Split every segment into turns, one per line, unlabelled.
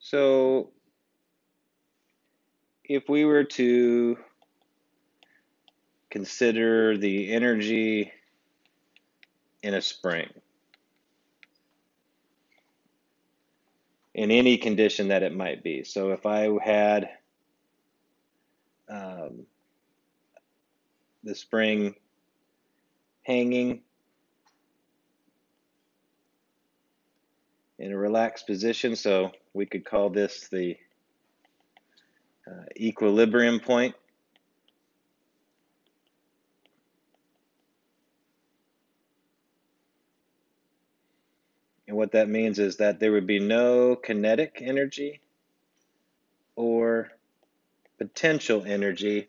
So if we were to consider the energy in a spring, in any condition that it might be. So if I had um, the spring hanging in a relaxed position, so we could call this the equilibrium point. And what that means is that there would be no kinetic energy or potential energy.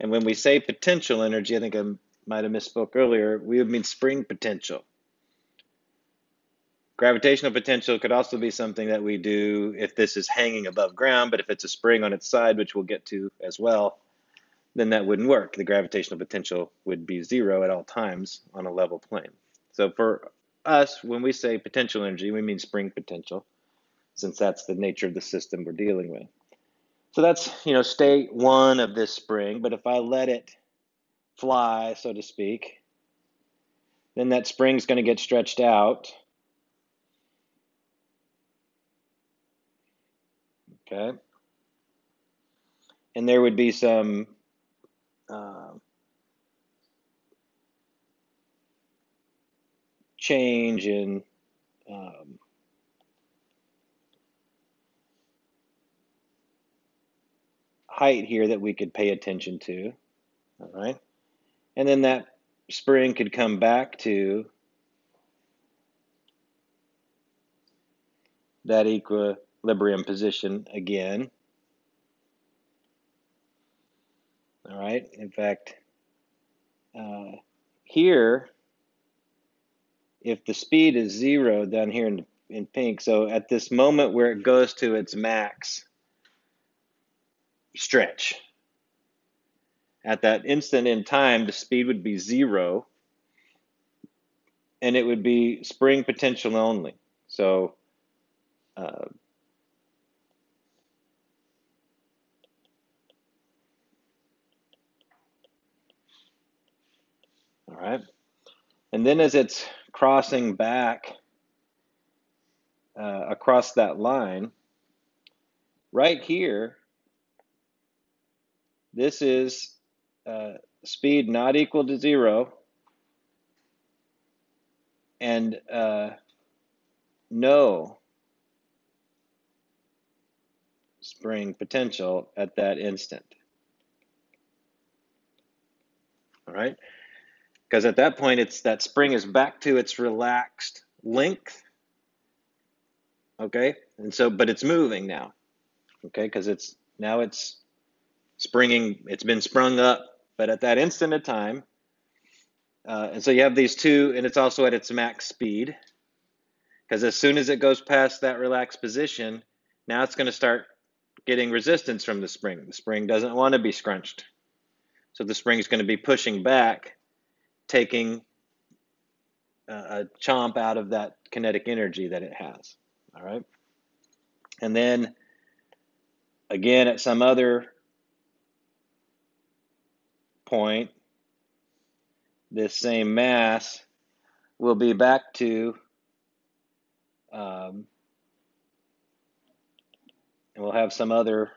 And when we say potential energy, I think I might have misspoke earlier, we would mean spring potential. Gravitational potential could also be something that we do if this is hanging above ground, but if it's a spring on its side, which we'll get to as well, then that wouldn't work. The gravitational potential would be zero at all times on a level plane. So for us, when we say potential energy, we mean spring potential, since that's the nature of the system we're dealing with. So that's, state one of this spring, but if I let it fly, so to speak, then that spring's going to get stretched out. Okay. And there would be some change in height here that we could pay attention to. All right. And then that spring could come back to that equilibrium position again. All right. In fact, here, if the speed is zero down here in pink, so at this moment where it goes to its max stretch, at that instant in time, the speed would be zero, and it would be spring potential only. So all right. And then as it's crossing back across that line, right here, this is speed not equal to zero and no spring potential at that instant. All right. Because at that point, that spring is back to its relaxed length. Okay. And so, but it's moving now. Okay. Because it's springing, it's been sprung up, but at that instant of time. And so you have these two, and it's also at its max speed. Because as soon as it goes past that relaxed position, now it's going to start getting resistance from the spring. The spring doesn't want to be scrunched. So the spring is going to be pushing back, taking a chomp out of that kinetic energy that it has. All right. And then again, at some other point, this same mass will be back to, and we'll have some other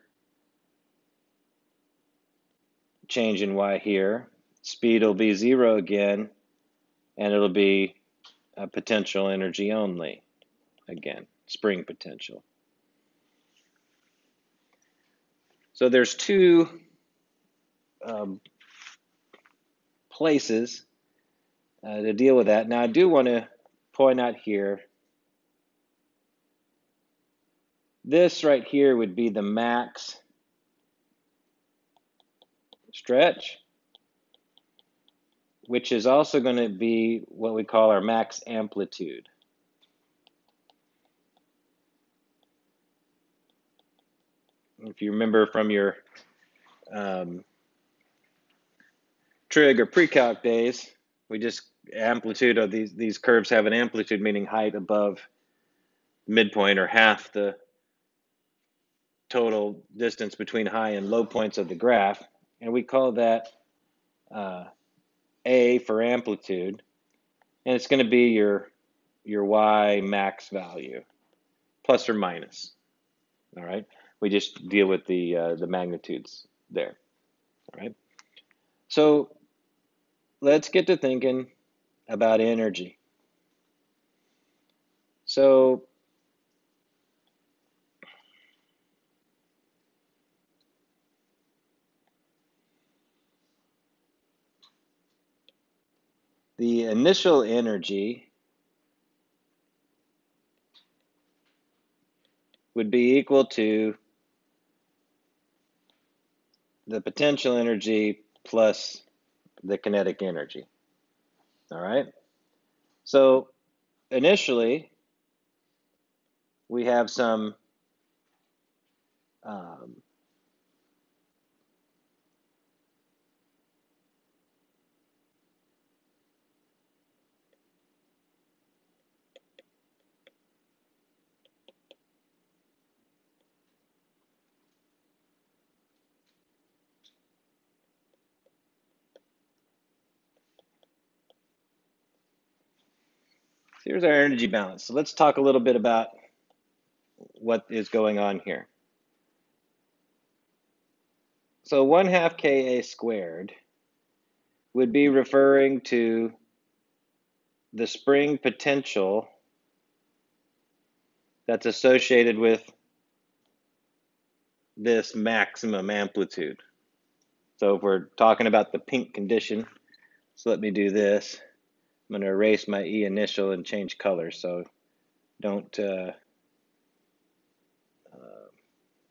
change in y here. Speed will be zero again, and it'll be potential energy only again, spring potential. So there's two places to deal with that. Now I do want to point out here, this right here would be the max stretch, which is also going to be what we call our max amplitude. If you remember from your trig or pre-calc days, we just amplitude of these curves have an amplitude, meaning height above midpoint or half the total distance between high and low points of the graph, and we call that A for amplitude, and it's going to be your Y max value, plus or minus. All right, we just deal with the magnitudes there. All right, so let's get to thinking about energy. So the initial energy would be equal to the potential energy plus the kinetic energy. All right, so initially we have some here's our energy balance. So let's talk a little bit about what is going on here. So 1/2 Ka squared would be referring to the spring potential that's associated with this maximum amplitude. So if we're talking about the pink condition, so let me do this. I'm going to erase my E initial and change colors, so don't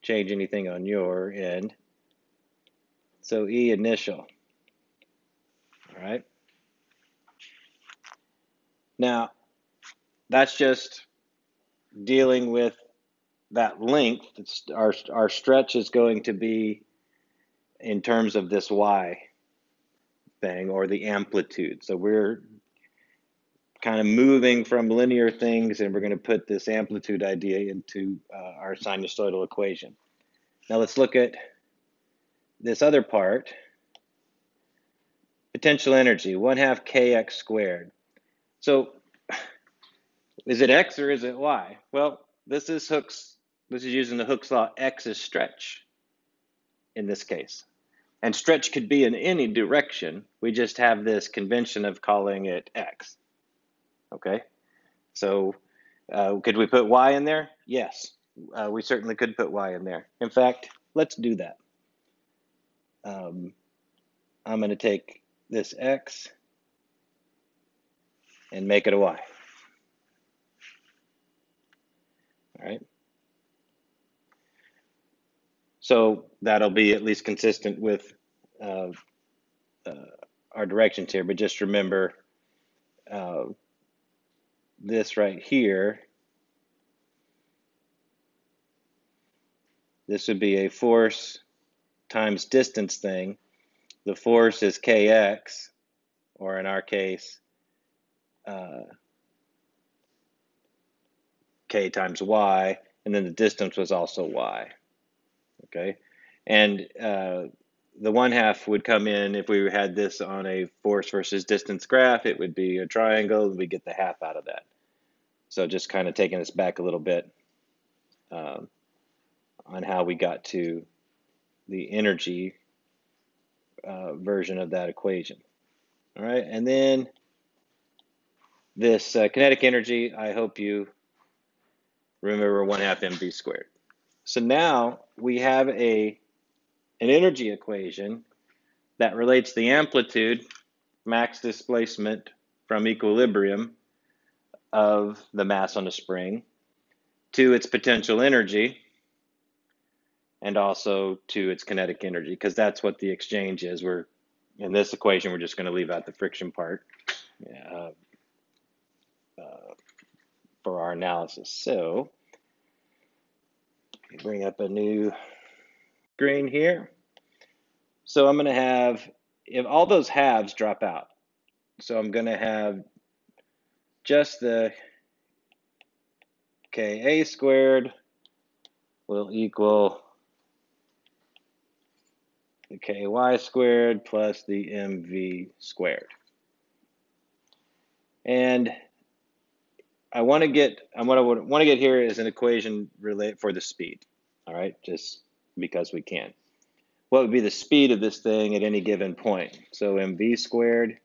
change anything on your end. So E initial. All right. Now, that's just dealing with that length. Our stretch is going to be in terms of this Y thing, or the amplitude. So we're kind of moving from linear things, and we're going to put this amplitude idea into our sinusoidal equation. Now let's look at this other part. Potential energy, 1/2 kx squared. So is it x or is it y? Well, this is using the Hooke's law. X is stretch in this case. And stretch could be in any direction. We just have this convention of calling it x. Okay? So could we put y in there? Yes, we certainly could put y in there. In fact, let's do that. I'm going to take this x and make it a y. All right. So that'll be at least consistent with our directions here, but just remember this right here. This would be a force times distance thing. The force is kx, or in our case, k times y, and then the distance was also y. Okay, and the 1/2 would come in if we had this on a force versus distance graph. It would be a triangle, and we get the half out of that. So just kind of taking us back a little bit on how we got to the energy version of that equation. All right, and then this kinetic energy, I hope you remember 1/2 mv squared. So now we have an energy equation that relates the amplitude, max displacement from equilibrium of the mass on a spring, to its potential energy, and also to its kinetic energy, because that's what the exchange is. We're in this equation, we're just going to leave out the friction part for our analysis. So bring up a new screen here. So I'm going to have, if all those halves drop out, so I'm going to have just the Ka squared will equal ky squared plus the mv squared. And what I want to get here is an equation for the speed. All right, just because we can. What would be the speed of this thing at any given point? So mv squared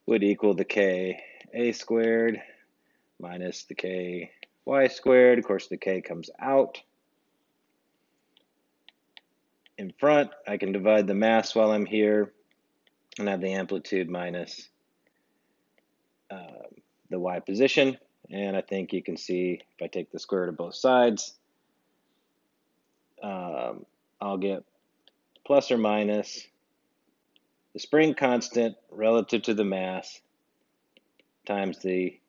would equal the ka squared minus the ky squared. Of course, the k comes out. In front, I can divide the mass while I'm here and have the amplitude minus the y position. And I think you can see if I take the square root of both sides, I'll get plus or minus the spring constant relative to the mass times the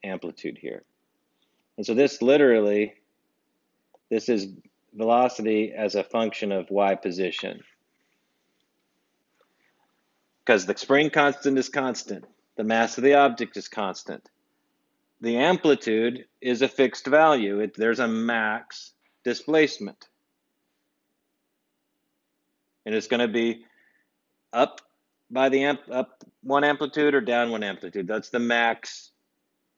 amplitude here. And so this is velocity as a function of y position. Because the spring constant is constant, the mass of the object is constant. The amplitude is a fixed value. There's a max displacement. And it's going to be up by up one amplitude or down one amplitude. That's the max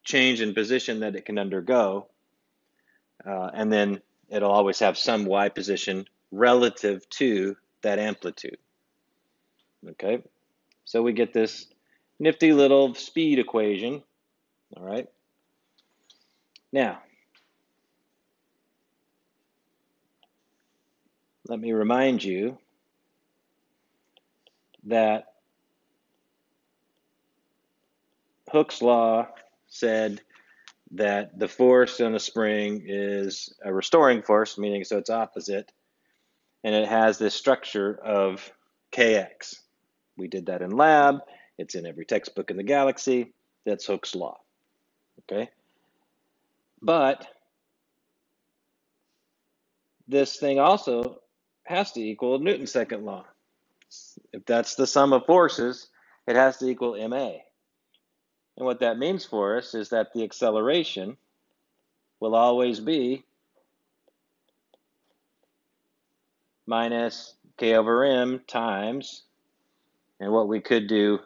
change in position that it can undergo. And then it'll always have some y position relative to that amplitude. Okay, so we get this nifty little speed equation. All right. Now, let me remind you that Hooke's law said that the force on a spring is a restoring force, meaning so it's opposite, and it has this structure of kx. We did that in lab. It's in every textbook in the galaxy. That's Hooke's law. Okay? But this thing also has to equal Newton's second law. If that's the sum of forces, it has to equal ma. And what that means for us is that the acceleration will always be minus k over m times, and what we could do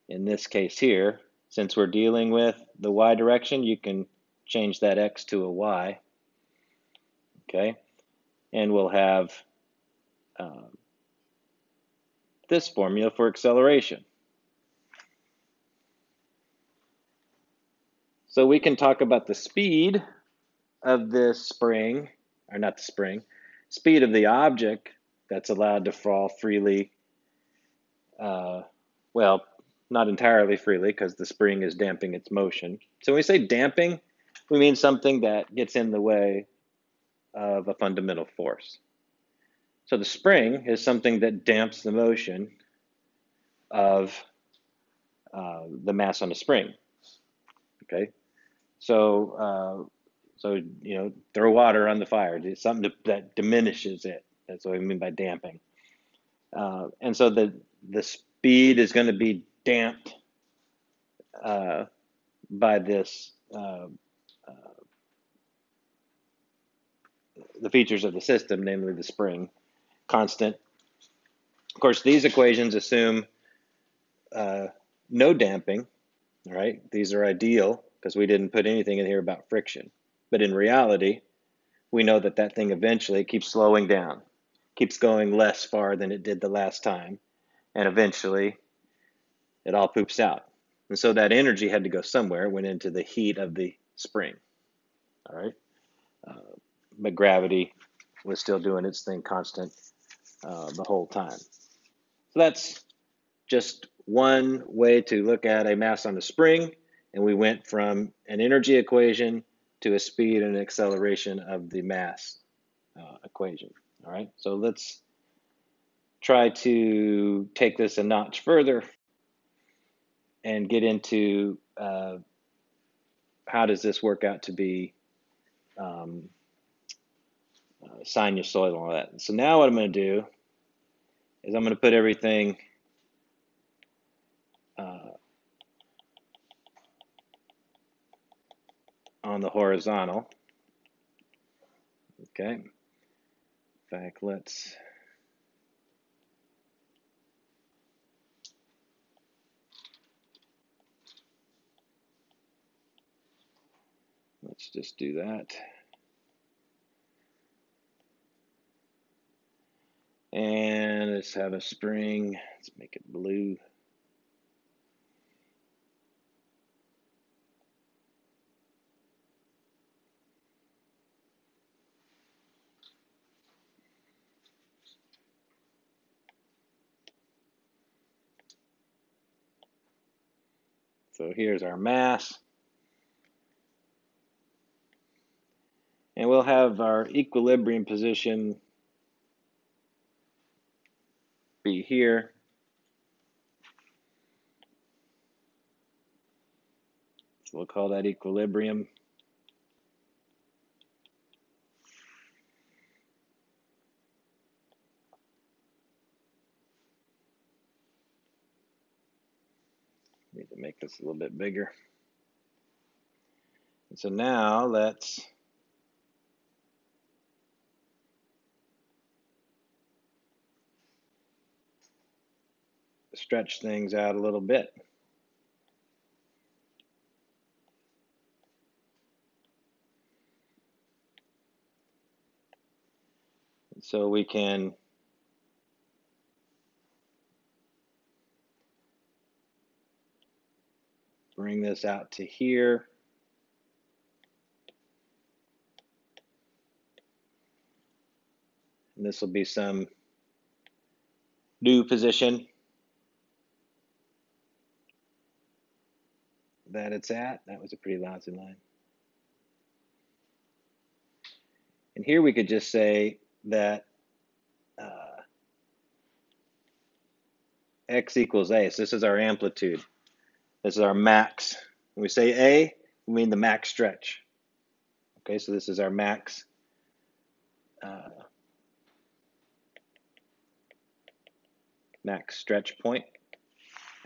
in this case here, since we're dealing with the y direction, you can change that x to a y. Okay, and we'll have this formula for acceleration. So we can talk about the speed of this spring, or not the spring, speed of the object that's allowed to fall freely. Well, not entirely freely because the spring is damping its motion. So when we say damping, we mean something that gets in the way of a fundamental force. So the spring is something that damps the motion of the mass on the spring. Okay, so throw water on the fire. It's something that diminishes it. That's what we mean by damping. And so the speed is going to be damped by this the features of the system, namely the spring constant. Of course, these equations assume no damping, right? These are ideal because we didn't put anything in here about friction. But in reality, we know that that thing eventually keeps slowing down, keeps going less far than it did the last time, and eventually it all poops out. And so that energy had to go somewhere, went into the heat of the spring, all right? But gravity was still doing its thing constant the whole time. So that's just one way to look at a mass on a spring, and we went from an energy equation to a speed and acceleration of the mass equation. All right, so let's try to take this a notch further and get into how does this work out to be sinusoidal and all that. So now what I'm going to do is I'm going to put everything on the horizontal. Okay. In fact, let's let's just do that. And let's have a spring. Let's make it blue. So here's our mass. And we'll have our equilibrium position be here. So we'll call that equilibrium. Need to make this a little bit bigger. And so now let's stretch things out a little bit. And so we can bring this out to here. And this will be some new position that it's at. That was a pretty lousy line. And here we could just say that x equals a. So this is our amplitude. This is our max. When we say a, we mean the max stretch. Okay, so this is our max max stretch point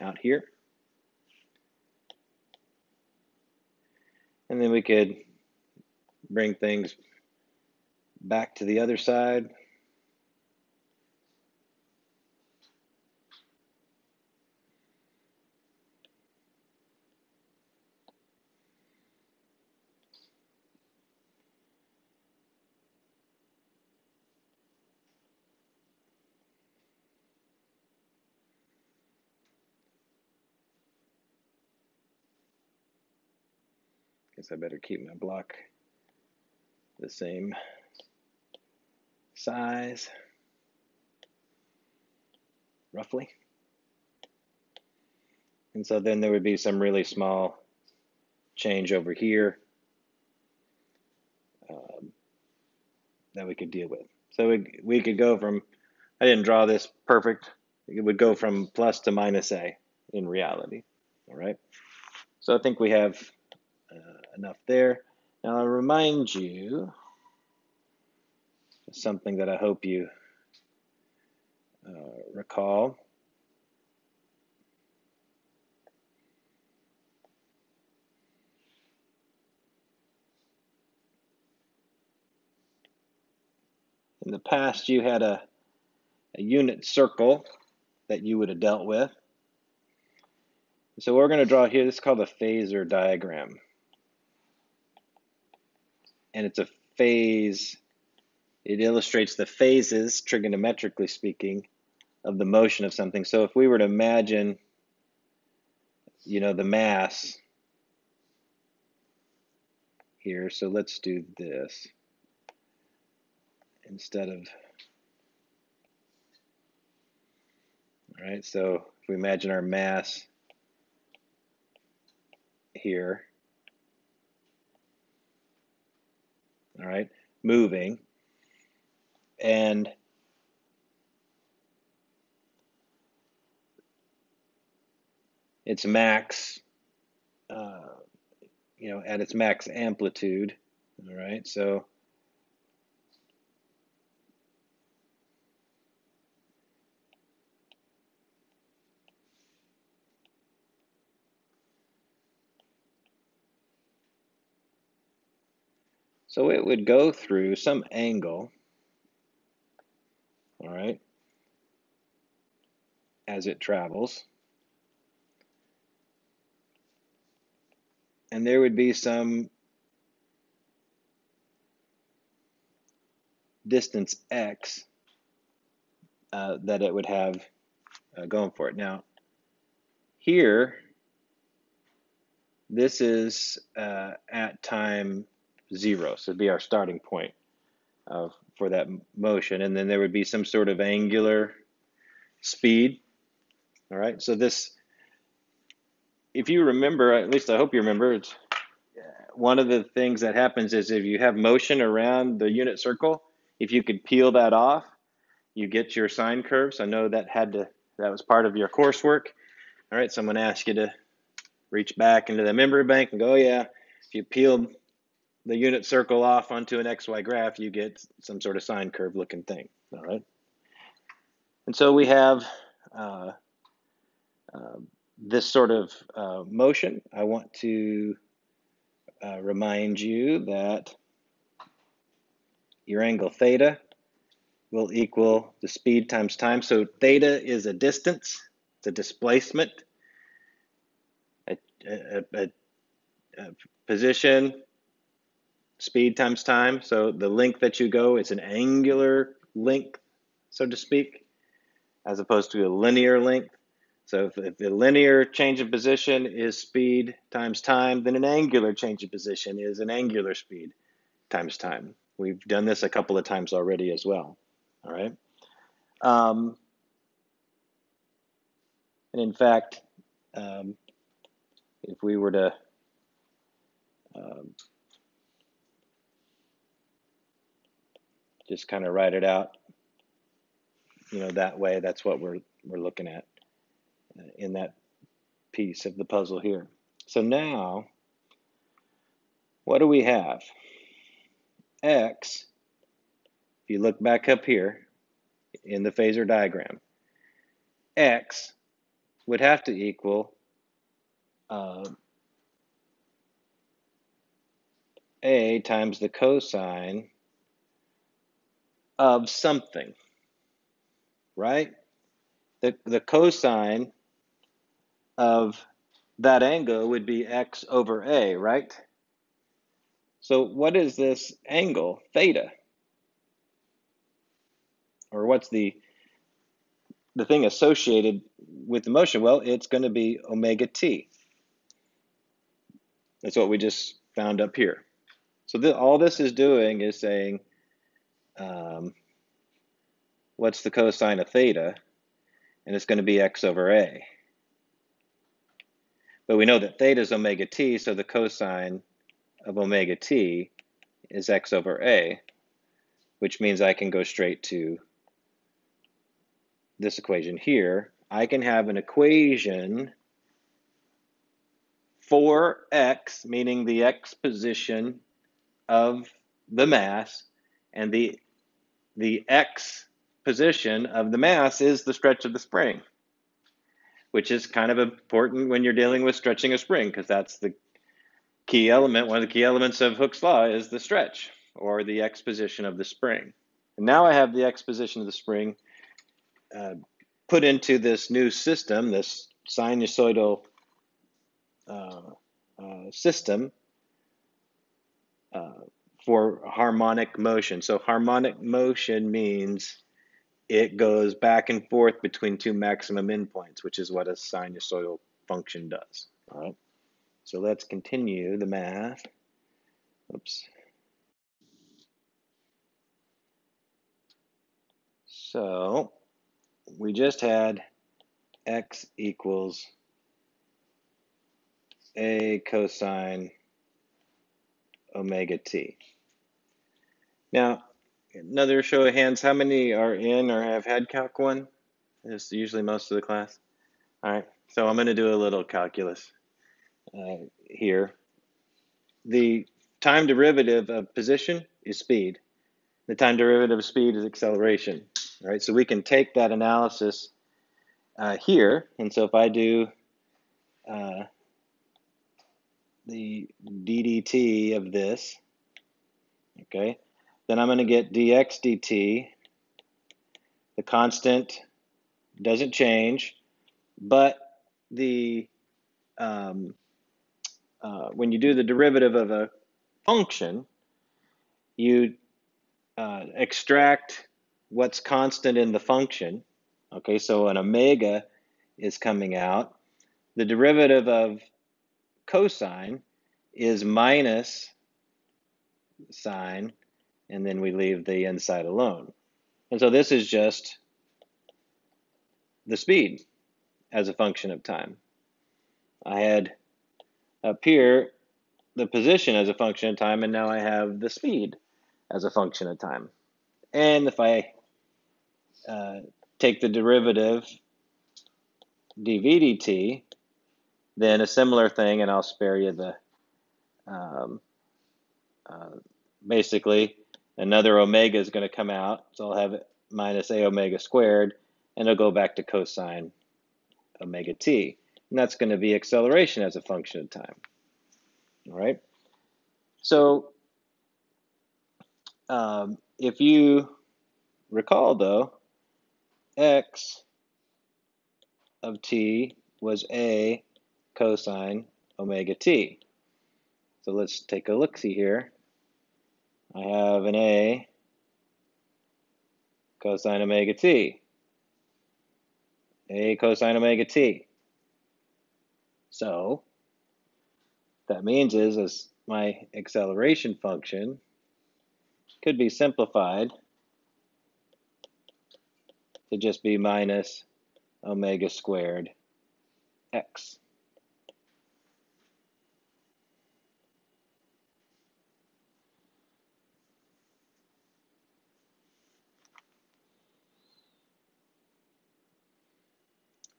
out here. And then we could bring things back to the other side. Guess I better keep my block the same size, roughly. And so then there would be some really small change over here that we could deal with. So we could go from, I didn't draw this perfect, it would go from plus to minus a in reality, all right? So I think we have enough there. Now I'll remind you of something that I hope you recall. In the past, you had a unit circle that you would have dealt with. So what we're going to draw here, this is called a phasor diagram. And it's a phase, it illustrates the phases, trigonometrically speaking, of the motion of something. So if we were to imagine, you know, the mass here, so let's do this instead of, all right, so if we imagine our mass here, all right, moving, and its max, you know, at its max amplitude, all right, so it would go through some angle, all right, as it travels. And there would be some distance x that it would have going for it. Now, here, this is at time 0, so it'd be our starting point for that motion, and then there would be some sort of angular speed. All right, so this, if you remember, at least I hope you remember, it's one of the things that happens is if you have motion around the unit circle, if you could peel that off, you get your sine curves. I know that was part of your coursework. All right, someone asked you to reach back into the memory bank and go, oh, yeah, if you peel the unit circle off onto an XY graph, you get some sort of sine curve looking thing. All right. And so we have this sort of motion. I want to remind you that your angle theta will equal the speed times time. So theta is a distance, it's a displacement, a position, speed times time. So the length that you go, it's an angular length, so to speak, as opposed to a linear length. So if the linear change of position is speed times time, then an angular change of position is an angular speed times time. We've done this a couple of times already as well. All right. And in fact, if we were to just kind of write it out, that way, that's what we're looking at in that piece of the puzzle here. So now, what do we have? X, if you look back up here in the phasor diagram, X would have to equal A times the cosine of something, right? The cosine of that angle would be X over A, right? So what is this angle, theta? Or what's the thing associated with the motion? Well, it's going to be omega t. That's what we just found up here. So all this is doing is saying, what's the cosine of theta? And it's going to be X over A. But we know that theta is omega t, so the cosine of omega t is X over A, which means I can go straight to this equation here. I can have an equation for X, meaning the X position of the mass, and the X position of the mass is the stretch of the spring, which is kind of important when you're dealing with stretching a spring, because that's the key element. One of the key elements of Hooke's law is the stretch, or the X position of the spring. And now I have the X position of the spring put into this new system, this sinusoidal system for harmonic motion. So harmonic motion means it goes back and forth between two maximum endpoints, which is what a sinusoidal function does. All right. So let's continue the math. Oops. So we just had X equals A cosine omega t. Now, another show of hands, how many are in or have had Calc 1? It's usually most of the class. All right, so I'm going to do a little calculus here. The time derivative of position is speed. The time derivative of speed is acceleration. All right, so we can take that analysis here, and so if I do the ddt of this, okay, then I'm going to get dx dt. The constant doesn't change, but the when you do the derivative of a function, you extract what's constant in the function. Okay, so an omega is coming out. The derivative of cosine is minus sine, and then we leave the inside alone. And so this is just the speed as a function of time. I had up here the position as a function of time, and now I have the speed as a function of time. And if I take the derivative dv dt, then a similar thing, and I'll spare you the, basically, another omega is going to come out, so I'll have it minus a omega squared, and it'll go back to cosine omega t. And that's going to be acceleration as a function of time. All right? So if you recall, though, x of t was a cosine omega t. So let's take a look-see here. I have an a cosine omega t. A cosine omega t. So that means is my acceleration function could be simplified to just be minus omega squared x.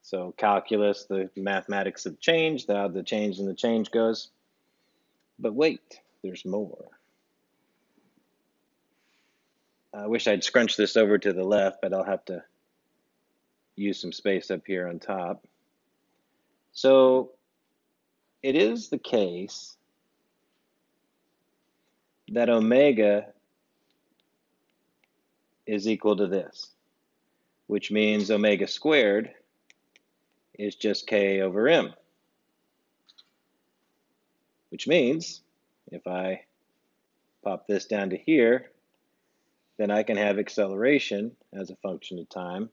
So calculus, the mathematics of change, how the change in the change goes. But wait, there's more. I wish I'd scrunch this over to the left, but I'll have to use some space up here on top. So it is the case that omega is equal to this, which means omega squared is just k over m. Which means if I pop this down to here, then I can have acceleration as a function of time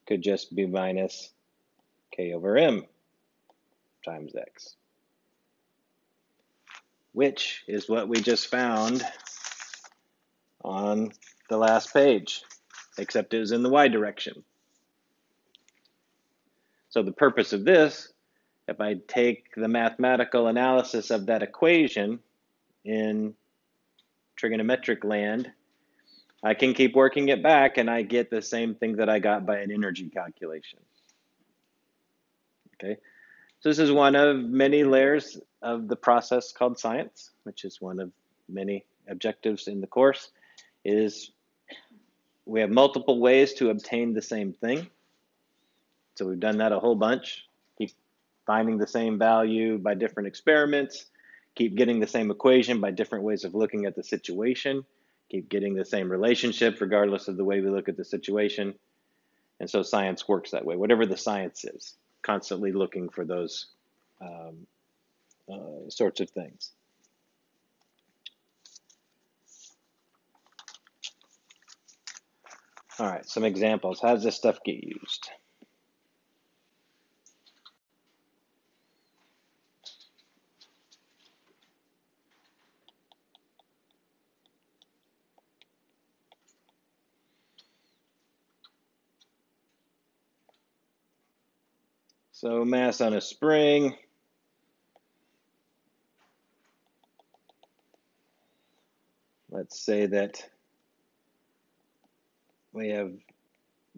could just be minus k over m times x, which is what we just found on the last page, except it was in the y direction. So the purpose of this, if I take the mathematical analysis of that equation in trigonometric land, I can keep working it back and I get the same thing that I got by an energy calculation. Okay, so this is one of many layers of the process called science, which is one of many objectives in the course, is we have multiple ways to obtain the same thing. So we've done that a whole bunch. Keep finding the same value by different experiments, keep getting the same equation by different ways of looking at the situation, keep getting the same relationship regardless of the way we look at the situation. And so science works that way, whatever the science is, constantly looking for those sorts of things. All right, some examples. How does this stuff get used? So mass on a spring. Let's say that we have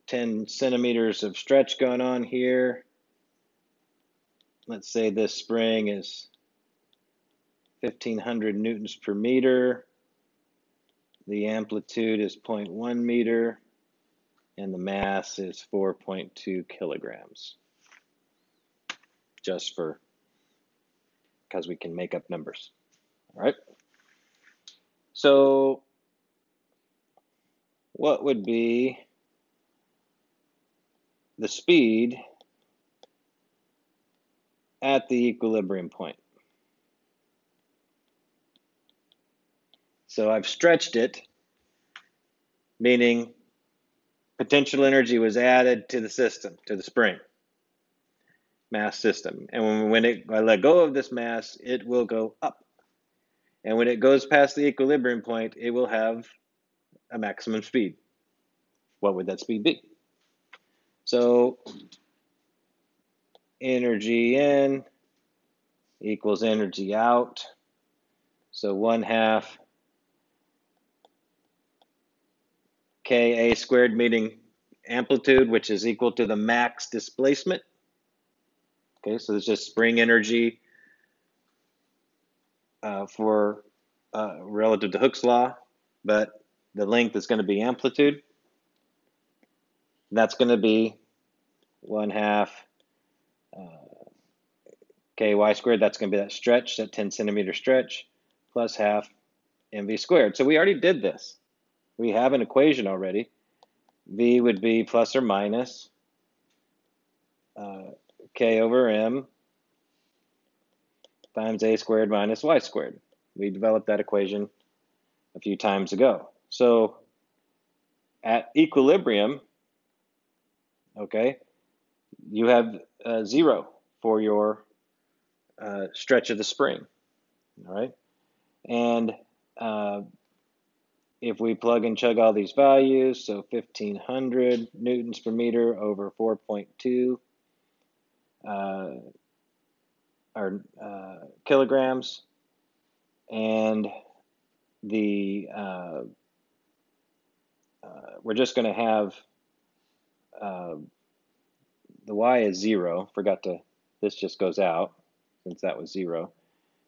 10 centimeters of stretch going on here. Let's say this spring is 1,500 newtons per meter. The amplitude is 0.1 meter, and the mass is 4.2 kilograms. Just because we can make up numbers. All right. So what would be the speed at the equilibrium point. So I've stretched it, meaning potential energy was added to the system, to the spring mass system. And when I let go of this mass, it will go up. And when it goes past the equilibrium point, it will have a maximum speed. What would that speed be? So energy in equals energy out. So 1/2 Ka squared, meaning amplitude, which is equal to the max displacement. Okay, so it's just spring energy for relative to Hooke's law, but the length is going to be amplitude. And that's going to be 1/2 Ky squared. That's going to be that stretch, that 10 centimeter stretch, plus half mv squared. So we already did this. We have an equation already. V would be plus or minus K over M times A squared minus Y squared. We developed that equation a few times ago. So at equilibrium, okay, you have 0 for your stretch of the spring, all right? And if we plug and chug all these values, so 1,500 newtons per meter over 4.2 kilograms, and the we're just going to have the y is 0. This just goes out since that was 0.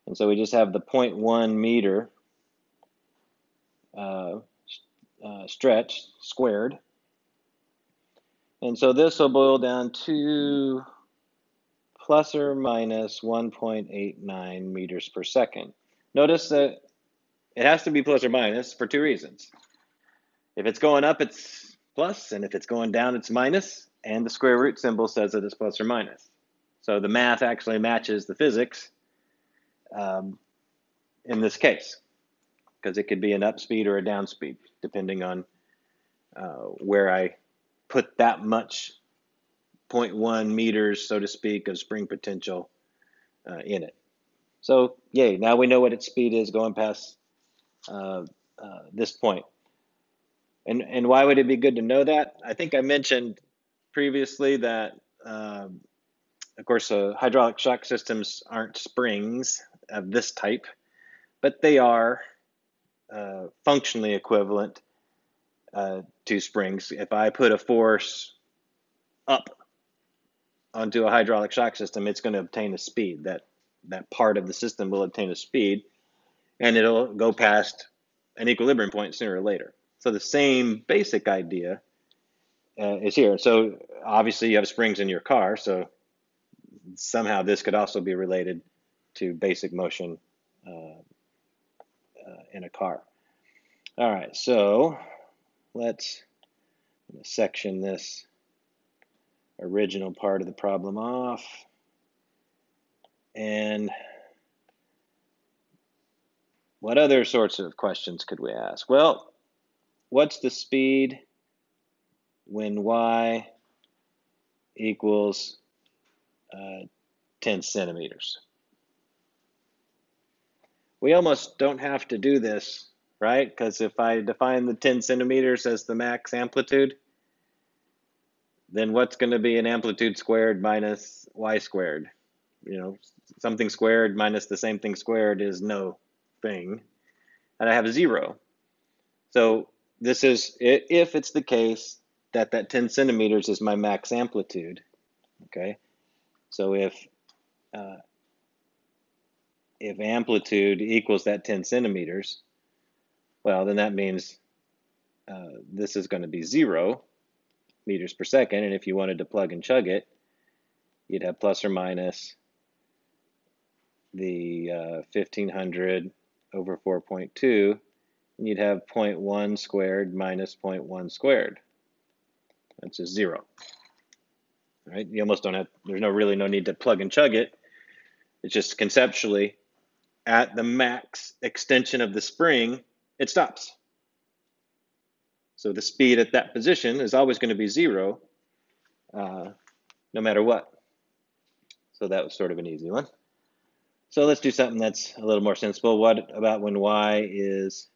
And so we just have the 0.1 meter stretch squared. And so this will boil down to plus or minus 1.89 meters per second. Notice that it has to be plus or minus for 2 reasons. If it's going up, it's plus, and if it's going down, it's minus, and the square root symbol says that it's plus or minus. So the math actually matches the physics in this case, because it could be an up speed or a down speed, depending on where I put that much 0.1 meters, so to speak, of spring potential in it. So, yay, now we know what its speed is going past this point. And why would it be good to know that? I think I mentioned previously that, of course, hydraulic shock systems aren't springs of this type, but they are functionally equivalent to springs. If I put a force up onto a hydraulic shock system, it's going to obtain a speed. That part of the system will obtain a speed, and it'll go past an equilibrium point sooner or later. So the same basic idea is here. So obviously you have springs in your car, so somehow this could also be related to basic motion in a car. All right, so let's section this original part of the problem off. And what other sorts of questions could we ask? Well, what's the speed when y equals 10 centimeters? We almost don't have to do this, right? Because if I define the 10 centimeters as the max amplitude, then what's going to be an amplitude squared minus y squared? You know, something squared minus the same thing squared is no thing. And I have 0. So this is, if it's the case that 10 centimeters is my max amplitude, okay? So if amplitude equals that 10 centimeters, well, then that means this is going to be 0 meters per second. And if you wanted to plug and chug it, you'd have plus or minus the 1,500 over 4.2, and you'd have 0.1 squared minus 0.1 squared. That's just 0. All right? You almost don't have, there's really no need to plug and chug it, It's just conceptually, at the max extension of the spring, it stops. So the speed at that position is always going to be 0, no matter what. So that was sort of an easy one. So let's do something that's a little more sensible. What about when y is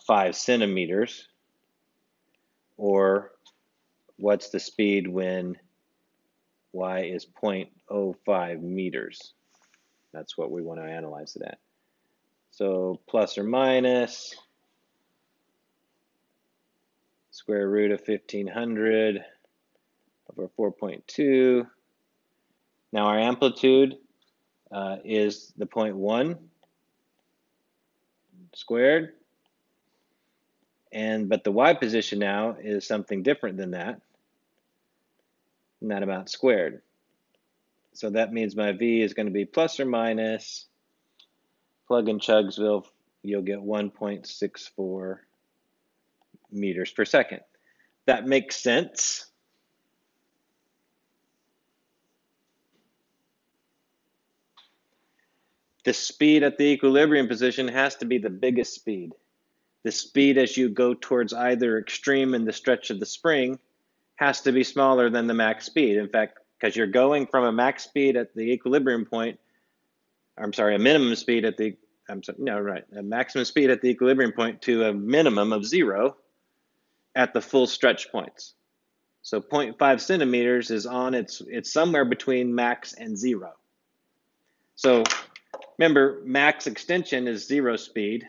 5 centimeters? Or what's the speed when y is 0.05 meters? That's what we want to analyze it at. So plus or minus square root of 1500 over 4.2. Now our amplitude is the 0.1 squared. But the y position now is something different than that, and that amount squared. So that means my v is going to be plus or minus, plug in Chugsville, you'll get 1.64 meters per second. That makes sense. The speed at the equilibrium position has to be the biggest speed. The speed as you go towards either extreme in the stretch of the spring has to be smaller than the max speed. In fact, because you're going from a max speed at the equilibrium point, I'm sorry, a minimum speed at the, I'm sorry, no, right, a maximum speed at the equilibrium point to a minimum of 0 at the full stretch points. So 0.5 centimeters is on, it's somewhere between max and 0. So remember, max extension is 0 speed.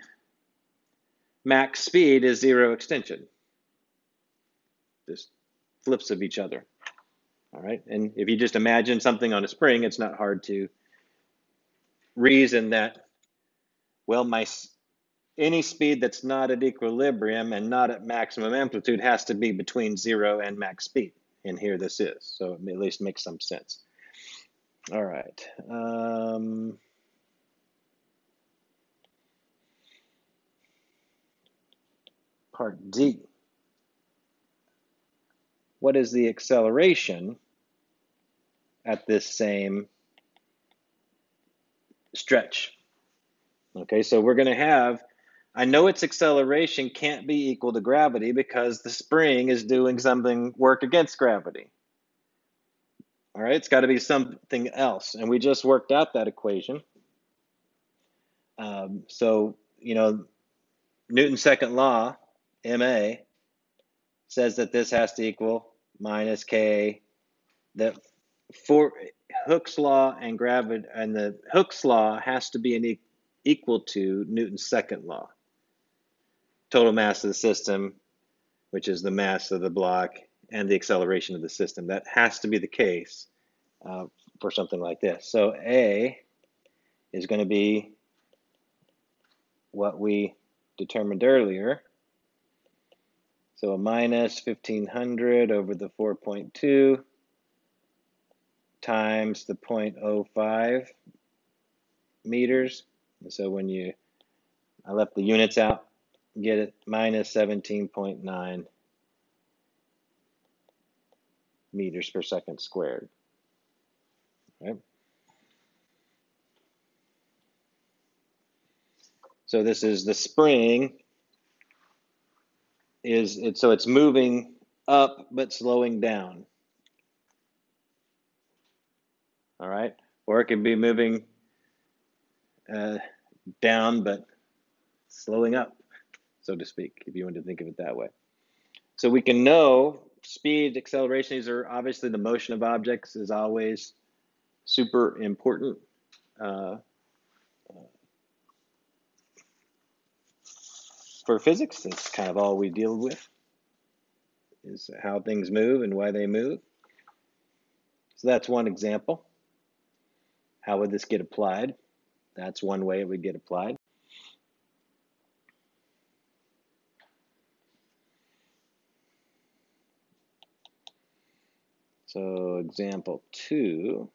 Max speed is 0 extension. Just flips of each other. All right, and if you just imagine something on a spring, it's not hard to reason that, well, any speed that's not at equilibrium and not at maximum amplitude has to be between 0 and max speed. And here this is, so it at least makes some sense. All right. Part D. What is the acceleration at this same stretch? Okay, so we're going to have, I know its acceleration can't be equal to gravity because the spring is doing something work against gravity. All right, it's got to be something else. And we just worked out that equation. So, you know, Newton's second law, MA, says that this has to equal minus K. That for Hooke's law and gravity, and the Hooke's law has to be equal to Newton's second law. Total mass of the system, which is the mass of the block, and the acceleration of the system. That has to be the case for something like this. So A is going to be what we determined earlier. So a minus 1500 over the 4.2 times the 0.05 meters. And so when I left the units out, get it minus 17.9 meters per second squared. Okay. So this is the spring. So it's moving up but slowing down. All right, or it could be moving down but slowing up, so to speak, if you want to think of it that way. So we can know speed, acceleration, these are obviously the motion of objects is always super important. For physics, that's kind of all we deal with, is how things move and why they move. So that's one example. How would this get applied? That's one way it would get applied. So example 2.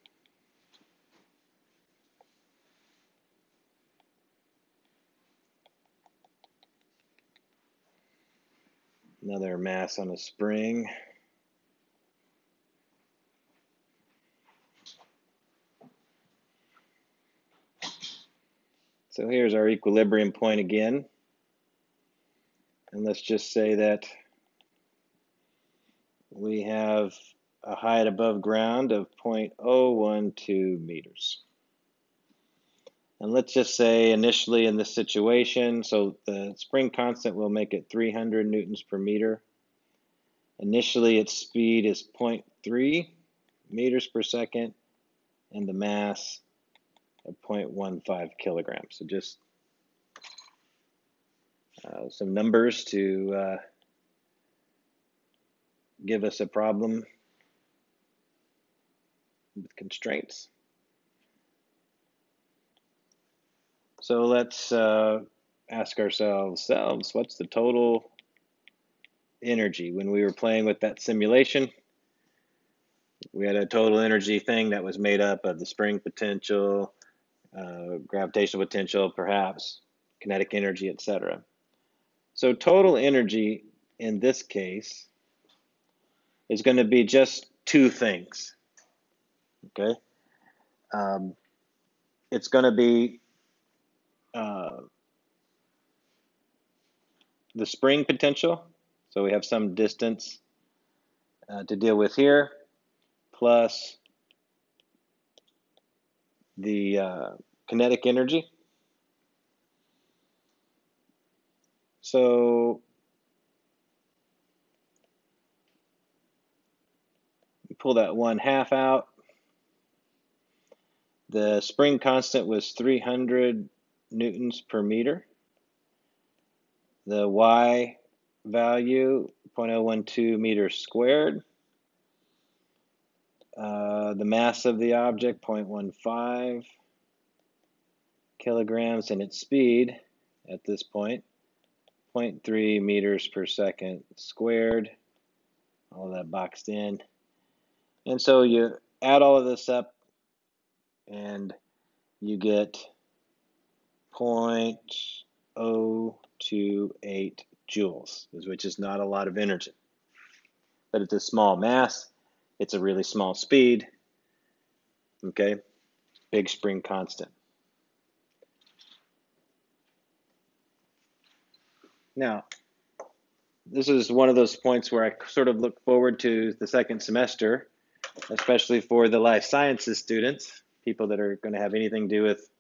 Another mass on a spring. So here's our equilibrium point again. And let's just say that we have a height above ground of 0.012 meters. And let's just say initially in this situation, so the spring constant will make it 300 newtons per meter. Initially its speed is 0.3 meters per second and the mass of 0.15 kilograms. So just some numbers to give us a problem with constraints. So let's ask ourselves, what's the total energy? When we were playing with that simulation, we had a total energy thing that was made up of the spring potential, gravitational potential, perhaps, kinetic energy, etc. So total energy in this case is going to be just two things, okay? It's going to be the spring potential, so we have some distance to deal with here, plus the kinetic energy. So we pull that 1/2 out. The spring constant was 300 newtons per meter. The y value, 0.012 meters squared. The mass of the object, 0.15 kilograms, and its speed at this point, 0.3 meters per second squared. All of that boxed in. And so you add all of this up and you get 0.028 joules, which is not a lot of energy. But it's a small mass, it's a really small speed, okay? Big spring constant. Now, this is one of those points where I sort of look forward to the second semester, especially for the life sciences students, people that are going to have anything to do with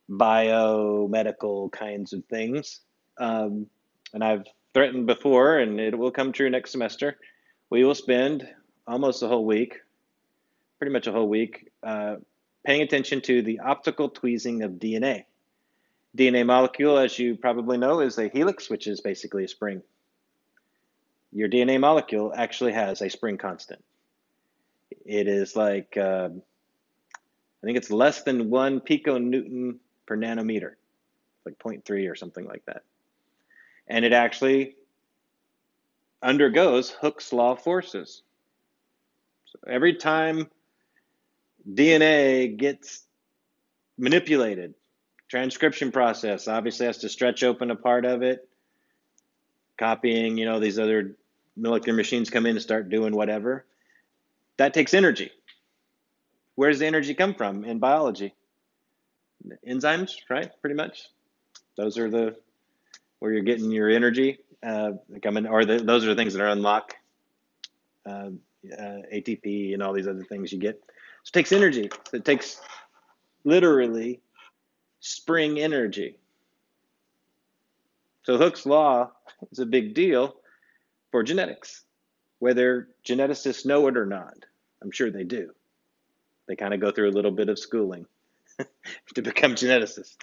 biomedical kinds of things. And I've threatened before, and it will come true next semester, we will spend almost a whole week, pretty much a whole week, paying attention to the optical tweezing of DNA. DNA molecule, as you probably know, is a helix, which is basically a spring. Your DNA molecule actually has a spring constant. It is like, I think it's less than 1 piconewton per nanometer, like 0.3 or something like that. And it actually undergoes Hooke's law forces. So every time DNA gets manipulated, transcription process obviously has to stretch open a part of it, copying, these other molecular machines come in and start doing whatever. That takes energy. Where does the energy come from in biology? Enzymes, right? Pretty much. Those are where you're getting your energy coming, or those are the things that are unlock ATP and all these other things you get. So it takes energy. It takes literally spring energy. So Hooke's law is a big deal for genetics, whether geneticists know it or not. I'm sure they do. They kind of go through a little bit of schooling to become geneticists.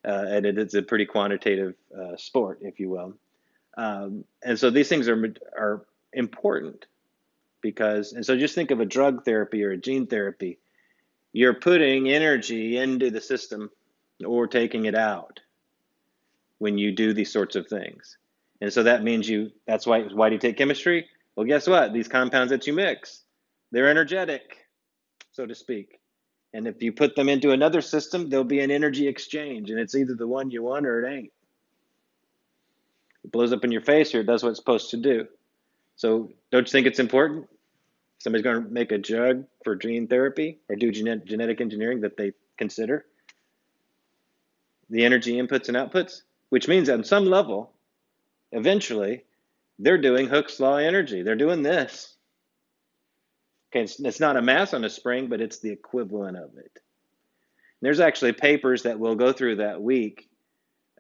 And it's a pretty quantitative sport, if you will. And so these things are important because, and so just think of a drug therapy or a gene therapy. You're putting energy into the system or taking it out when you do these sorts of things. And so that means that's why do you take chemistry? Well, guess what? These compounds that you mix, they're energetic, so to speak. And if you put them into another system, there'll be an energy exchange, and it's either the one you want or it ain't. It blows up in your face or it does what it's supposed to do. So don't you think it's important? Somebody's going to make a drug for gene therapy or do genetic engineering that they consider the energy inputs and outputs, which means on some level, eventually, they're doing Hooke's law energy. They're doing this. Okay, it's not a mass on a spring, but it's the equivalent of it. And there's actually papers that we'll go through that week,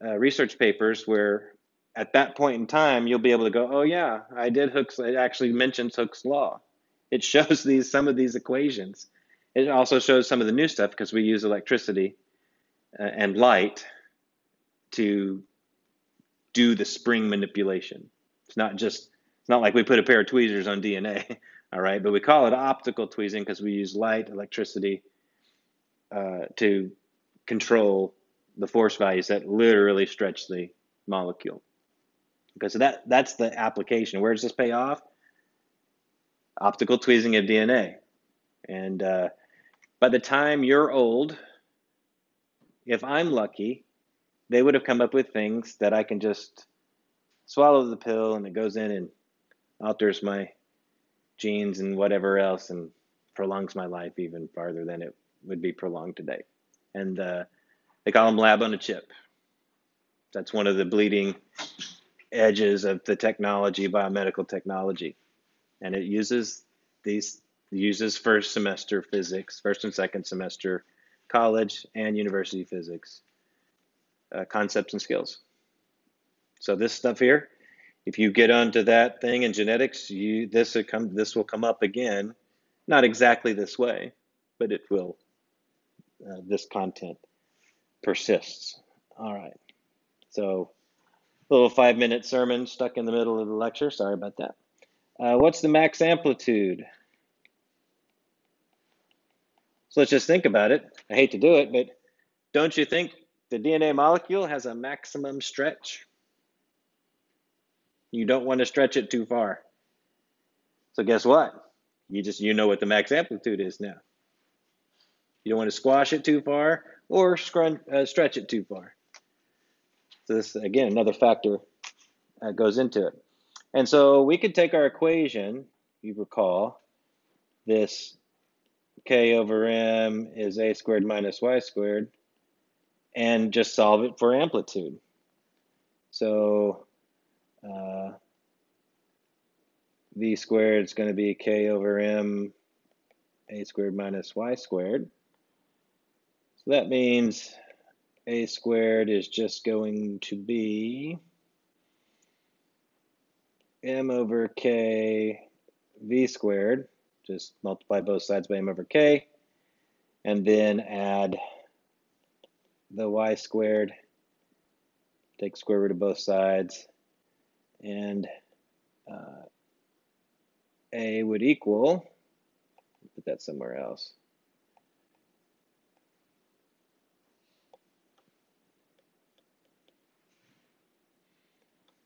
research papers, where at that point in time, you'll be able to go, oh yeah, it actually mentions Hooke's law. It shows some of these equations. It also shows some of the new stuff because we use electricity and light to do the spring manipulation. It's not like we put a pair of tweezers on DNA, all right? But we call it optical tweezing because we use light, electricity to control the force values that literally stretch the molecule. Okay, so that's the application. Where does this pay off? Optical tweezing of DNA. And by the time you're old, if I'm lucky, they would have come up with things that I can just swallow the pill and it goes in and alters my genes and whatever else and prolongs my life even farther than it would be prolonged today. And they call them lab on a chip. That's one of the bleeding edges of the technology, biomedical technology. And it uses first semester physics, first and second semester college and university physics concepts and skills. So this stuff here, if you get onto that thing in genetics, this will come up again, not exactly this way, but it will. This content persists. All right. So a little 5-minute sermon stuck in the middle of the lecture. Sorry about that. What's the max amplitude? So let's just think about it. I hate to do it, but don't you think the DNA molecule has a maximum stretch? You don't want to stretch it too far. So guess what? You know what the max amplitude is now. You don't want to squash it too far or stretch it too far. So this, again, another factor goes into it. And so we could take our equation, you recall, this K over M is A squared minus Y squared, and just solve it for amplitude. So V squared is going to be K over M, A squared minus Y squared. So that means A squared is just going to be M over K V squared. Just multiply both sides by M over K, and then add the Y squared, take square root of both sides, and A would equal, put that somewhere else.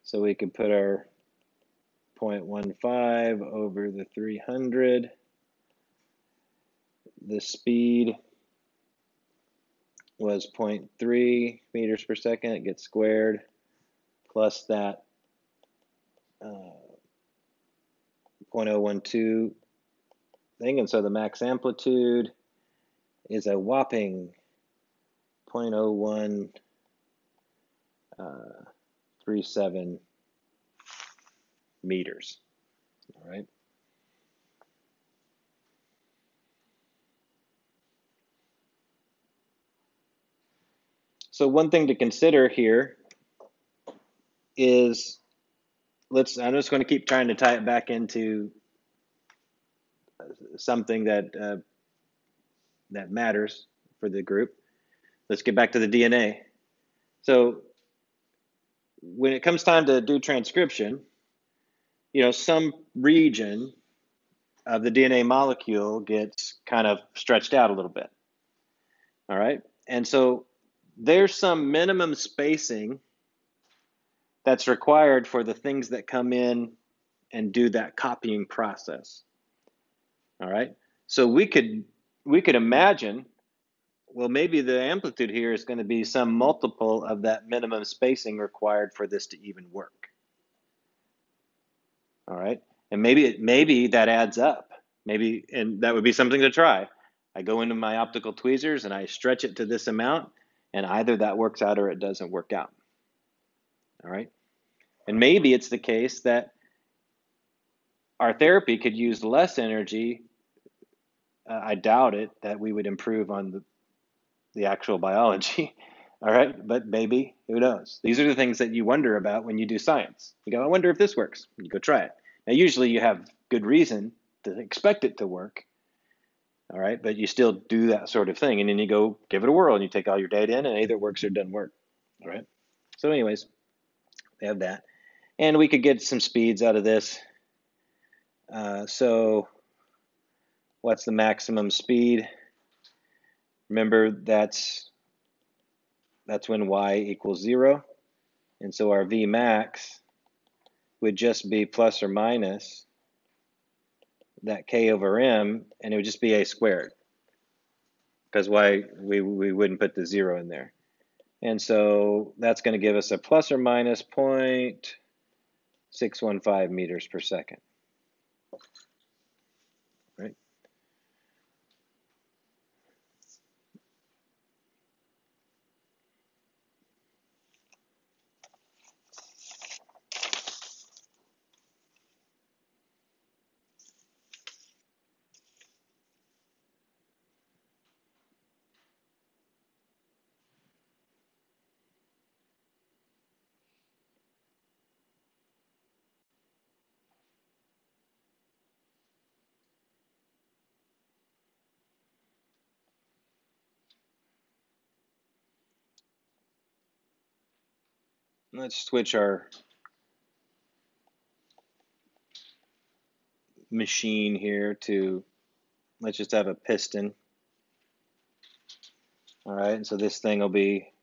So we could put our 0.15 over the 300. The speed was 0.3 meters per second. It gets squared plus that 0.012 thing. And so the max amplitude is a whopping 0.0137 meters. All right. So one thing to consider here is, I'm just going to keep trying to tie it back into something that matters for the group. Let's get back to the DNA. So when it comes time to do transcription, some region of the DNA molecule gets kind of stretched out a little bit. All right. And so there's some minimum spacing that's required for the things that come in and do that copying process. All right. So we could imagine, well, maybe the amplitude here is going to be some multiple of that minimum spacing required for this to even work. All right. And maybe that adds up. And that would be something to try. I go into my optical tweezers and I stretch it to this amount, And either that works out or it doesn't work out. All right. And maybe it's the case that our therapy could use less energy. I doubt it that we would improve on the actual biology. All right. But maybe, who knows? These are the things that you wonder about when you do science. You go, I wonder if this works. You go try it. Now, usually you have good reason to expect it to work. All right. But you still do that sort of thing. And then you go give it a whirl and you take all your data in and either it works or it doesn't work. All right. So anyways, we have that. And we could get some speeds out of this. So what's the maximum speed? Remember, that's when y equals 0. And so our V max would just be plus or minus that k over m, and it would just be a squared, because we wouldn't put the 0 in there. And so that's going to give us a plus or minus 0.615 meters per second. Right? Let's switch our machine here to, let's just have a piston. All right, and so this thing will be,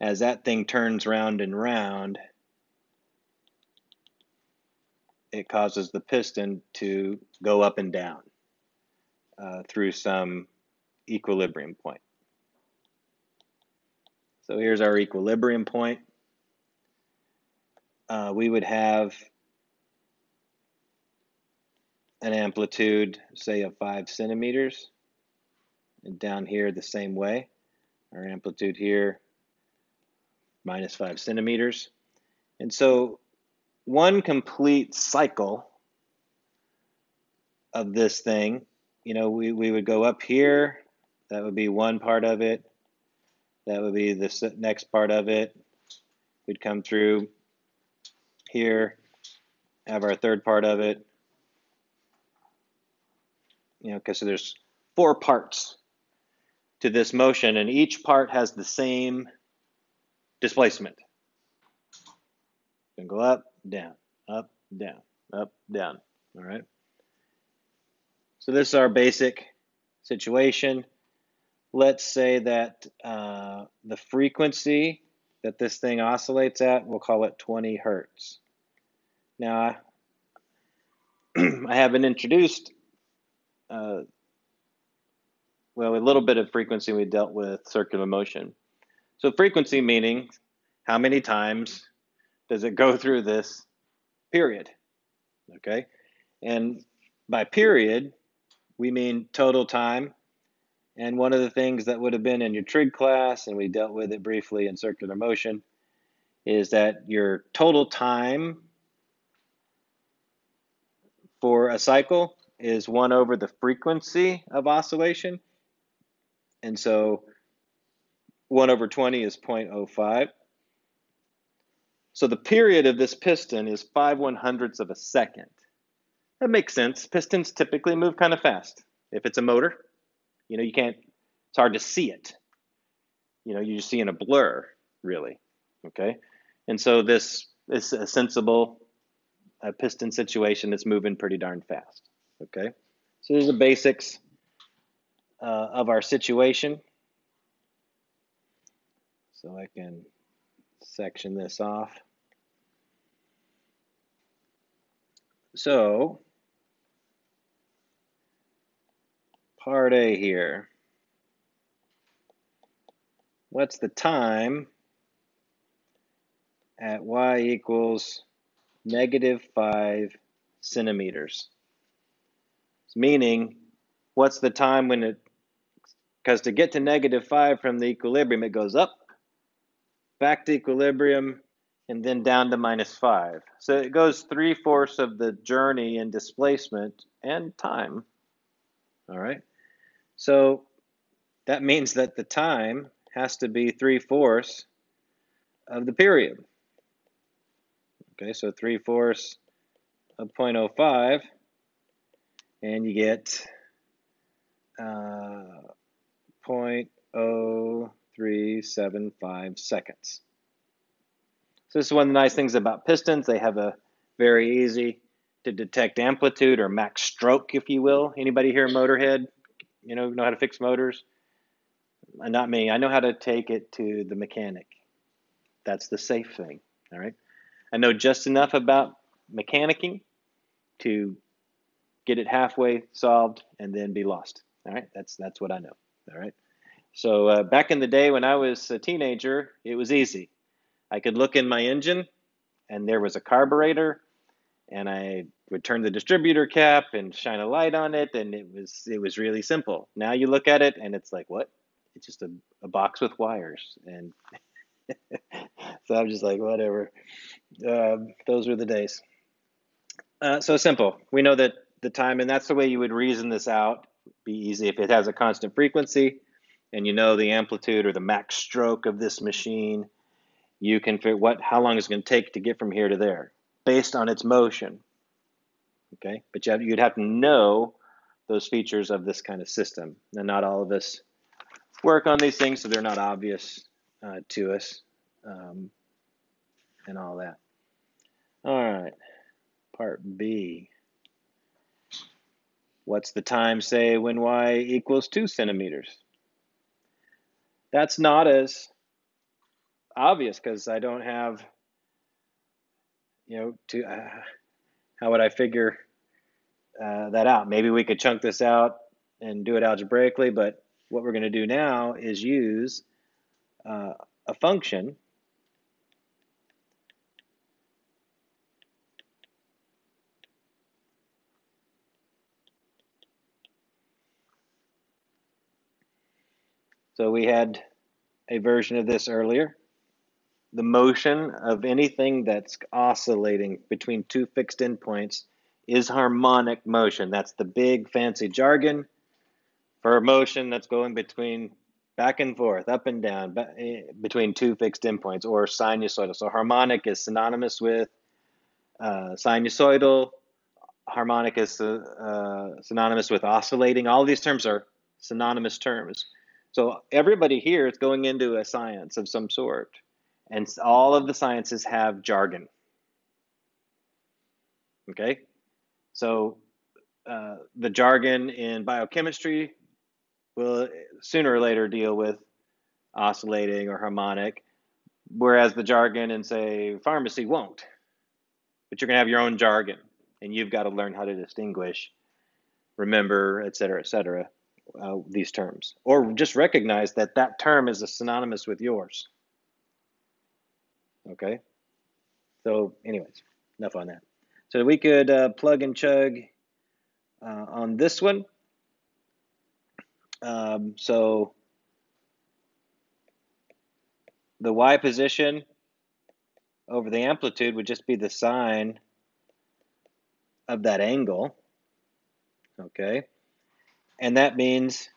as that thing turns round and round, it causes the piston to go up and down through some equilibrium point. So here's our equilibrium point. We would have an amplitude, say, of 5 centimeters. And down here the same way. Our amplitude here, minus 5 centimeters. And so one complete cycle of this thing, you know, we would go up here. That would be one part of it. That would be the next part of it. We'd come through here, have our third part of it. You know, because so there's 4 parts to this motion, and each part has the same displacement. You can go up, down, up, down, up, down. All right. So this is our basic situation. Let's say that the frequency that this thing oscillates at, we'll call it 20 hertz. Now, I haven't introduced, well, a little bit of frequency. We dealt with circular motion. So frequency meaning how many times does it go through this period, okay? And by period, we mean total time. And one of the things that would have been in your trig class, and we dealt with it briefly in circular motion, is that your total time for a cycle is 1 over the frequency of oscillation. And so 1 over 20 is 0.05. So the period of this piston is 5/100ths of a second. That makes sense. Pistons typically move kind of fast. If it's a motor, you know, it's hard to see it. You know, you just see in a blur, really, okay? And so this is a sensible piston situation that's moving pretty darn fast, okay? So there's the basics of our situation. So I can section this off. So part A here. What's the time at y equals -5 centimeters? Meaning, what's the time when because to get to -5 from the equilibrium, it goes up, back to equilibrium, and then down to -5. So it goes 3/4 of the journey in displacement and time. All right. So that means that the time has to be 3/4 of the period. Okay, so 3/4 of 0.05, and you get 0.0375 seconds. So this is one of the nice things about pistons. They have a very easy to detect amplitude or max stroke, if you will. Anybody here Motorhead? Know how to fix motors? Not me. I know how to take it to the mechanic. That's the safe thing. All right. I know just enough about mechanicking to get it halfway solved and then be lost. All right. That's what I know. All right. So back in the day when I was a teenager, it was easy. I could look in my engine and there was a carburetor, and I would turn the distributor cap and shine a light on it, and it was really simple. Now you look at it and it's like, what? It's just a box with wires. And so I'm just like, whatever. Those were the days. So simple. We know that the time, and that's the way you would reason this out. Be easy if it has a constant frequency, and you know the amplitude or the max stroke of this machine. You can figure how long it's going to take to get from here to there, based on its motion. Okay, but you'd have to know those features of this kind of system, and not all of us work on these things, so they're not obvious to us, and all that. All right, part B. What's the time, say, when y equals 2 centimeters? That's not as obvious because I don't have, how would I figure that out? Maybe we could chunk this out and do it algebraically, but what we're going to do now is use a function So we had a version of this earlier. The motion of anything that's oscillating between two fixed endpoints is harmonic motion. That's the big fancy jargon for motion that's going between back and forth, up and down, between two fixed endpoints, or sinusoidal. So harmonic is synonymous with sinusoidal. Harmonic is synonymous with oscillating. All of these terms are synonymous terms. So everybody here is going into a science of some sort, and all of the sciences have jargon. Okay, so the jargon in biochemistry will sooner or later deal with oscillating or harmonic, whereas the jargon in, say, pharmacy won't. But you're going to have your own jargon, and you've got to learn how to distinguish, remember, et cetera, these terms. Or just recognize that that term is synonymous with yours. Okay? So anyways, enough on that. So we could plug and chug on this one. So the y position over the amplitude would just be the sine of that angle. Okay? And that means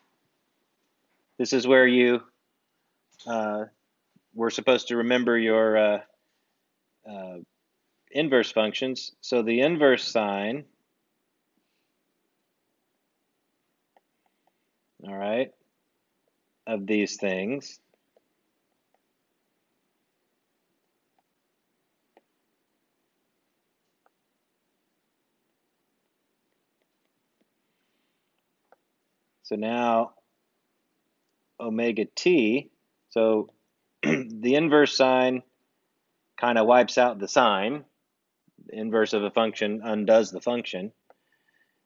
this is where you were supposed to remember your inverse functions. So the inverse sine, all right, of these things so now omega t, so the inverse sine kind of wipes out the sine. The inverse of a function undoes the function.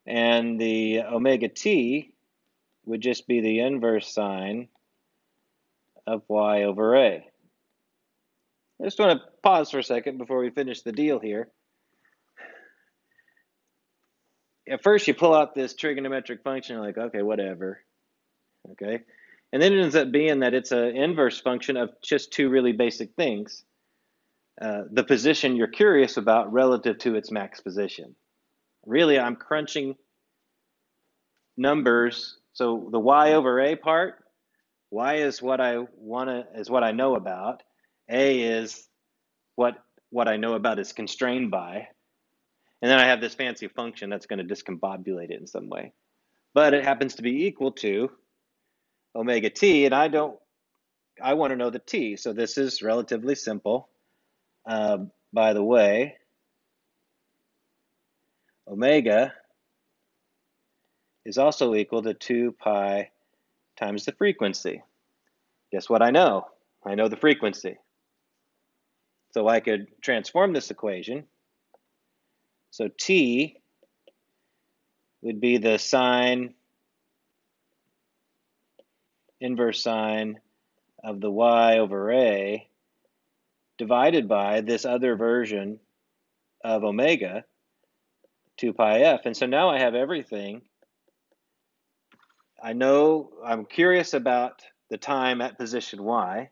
And the omega t would just be the inverse sine of y over a. I just want to pause for a second before we finish the deal here. At first, you pull out this trigonometric function, like, okay, whatever. Okay, And then it ends up being that it's an inverse function of just two really basic things. The position you're curious about relative to its max position. Really, I'm crunching numbers. So the y over a part, y is what I know about. A is what I know about is constrained by. And then I have this fancy function that's going to discombobulate it in some way. But it happens to be equal to omega t, and I want to know the t. So this is relatively simple. By the way, omega is also equal to 2 pi times the frequency. Guess what I know? I know the frequency. So I could transform this equation. So t would be the inverse sine of the y over a divided by this other version of omega, 2 pi f. And so now I have everything. I know I'm curious about the time at position y.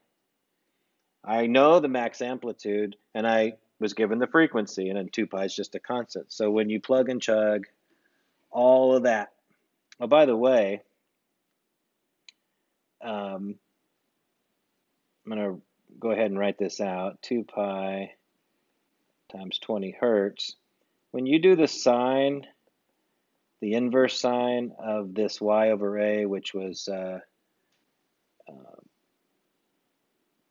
I know the max amplitude, and I was given the frequency, and then 2 pi is just a constant. So when you plug and chug all of that. Oh, by the way, I'm going to go ahead and write this out. 2 pi times 20 hertz. When you do the sine, the inverse sine of this y over a, which was,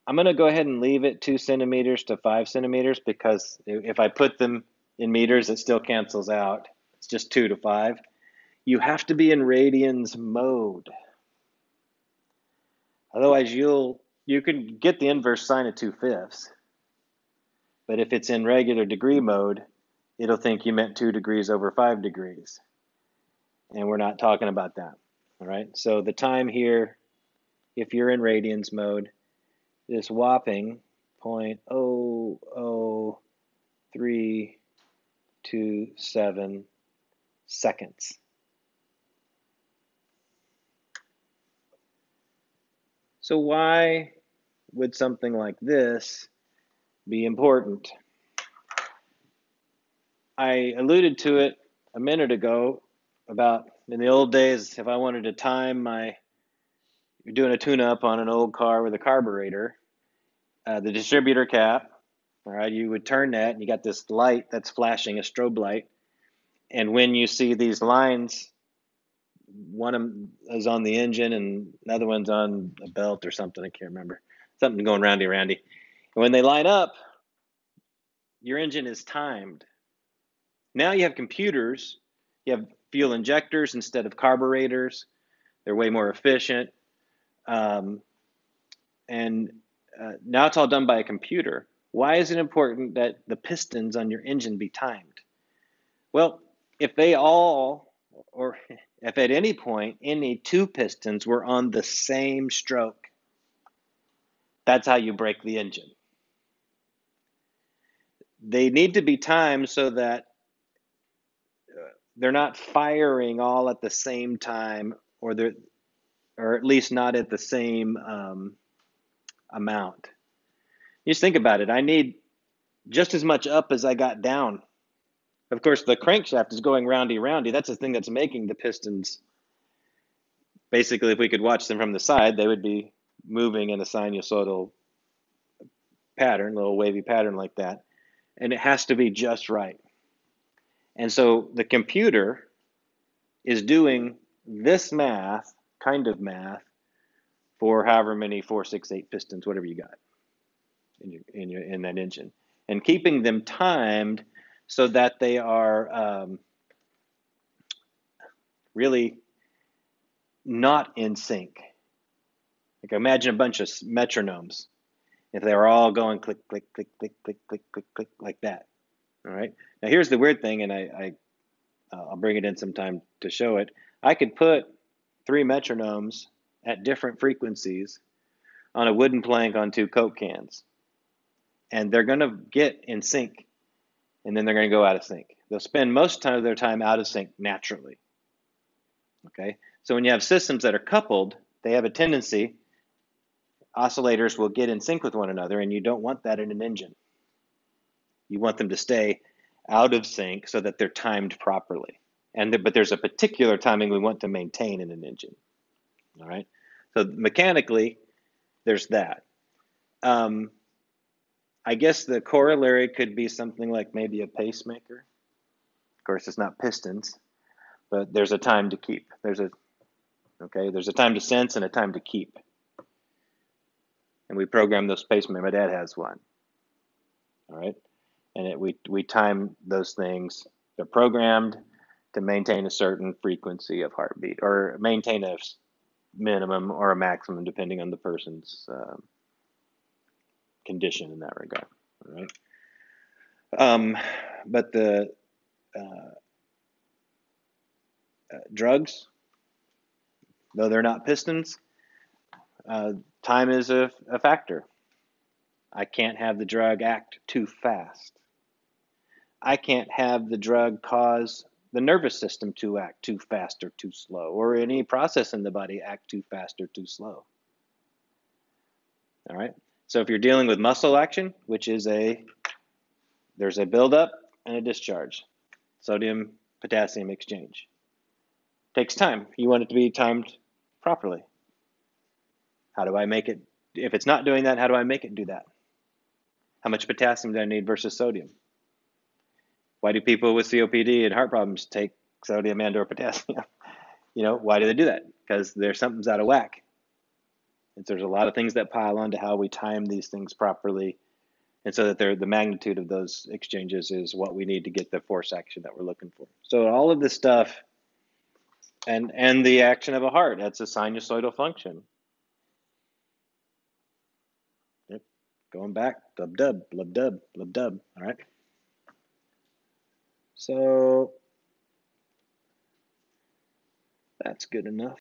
I'm going to go ahead and leave it 2 centimeters to 5 centimeters, because if I put them in meters, it still cancels out. It's just 2 to 5. You have to be in radians mode. Otherwise, you can get the inverse sine of 2/5. But if it's in regular degree mode, it'll think you meant 2 degrees over 5 degrees. And we're not talking about that. All right. So the time here, if you're in radians mode, is whopping 0.00327 seconds. So why would something like this be important? I alluded to it a minute ago about in the old days, if I wanted to time you're doing a tune-up on an old car with a carburetor, the distributor cap, all right, you would turn that, and you got this light that's flashing, a strobe light, and when you see these lines, one is on the engine and another one's on a belt or something, I can't remember, something going roundy. And when they line up, your engine is timed. Now you have computers, you have fuel injectors instead of carburetors. They're way more efficient. And now it's all done by a computer. Why is it important that the pistons on your engine be timed? Well, if at any point any two pistons were on the same stroke, that's how you break the engine. They need to be timed so that they're not firing all at the same time, or at least not at the same amount. Just think about it. I need just as much up as I got down. Of course, the crankshaft is going roundy. That's the thing that's making the pistons. Basically, if we could watch them from the side, they would be moving in a sinusoidal pattern, little wavy pattern like that. And it has to be just right. And so the computer is doing this kind of math, for however many 4, 6, 8 pistons, whatever you got in that engine, and keeping them timed so that they are really not in sync. Like, imagine a bunch of metronomes. If they were all going click, click, click, click, click, click, click, click, like that. All right. Now here's the weird thing, and I'll bring it in sometime to show it. I could put 3 metronomes at different frequencies on a wooden plank on 2 Coke cans, and they're going to get in sync, and then they're going to go out of sync. They'll spend most of their time out of sync naturally. Okay. So when you have systems that are coupled, they have a tendency, oscillators will get in sync with one another, and you don't want that in an engine. You want them to stay out of sync so that they're timed properly. But there's a particular timing we want to maintain in an engine. All right. So mechanically, there's that. I guess the corollary could be something like maybe a pacemaker. Of course, it's not pistons, but there's a time to keep. There's a time to sense and a time to keep. And we program those pacemakers. My dad has one. All right. And we time those things. They're programmed to maintain a certain frequency of heartbeat, or maintain a minimum or a maximum depending on the person's condition in that regard. All right. But the drugs, though they're not pistons, time is a factor. I can't have the drug act too fast. I can't have the drug cause the nervous system to act too fast or too slow, or any process in the body act too fast or too slow. All right. So if you're dealing with muscle action, which is there's a buildup and a discharge, sodium potassium exchange. Takes time. You want it to be timed properly. How do I make it? If it's not doing that, how do I make it do that? How much potassium do I need versus sodium? Why do people with COPD and heart problems take sodium and or potassium? Why do they do that? Because something's out of whack. And so there's a lot of things that pile on to how we time these things properly. And so that the magnitude of those exchanges is what we need to get the force action that we're looking for. So all of this stuff, and the action of a heart, that's a sinusoidal function. Yep. Going back, blub dub, blub dub, blub dub. All right. So that's good enough.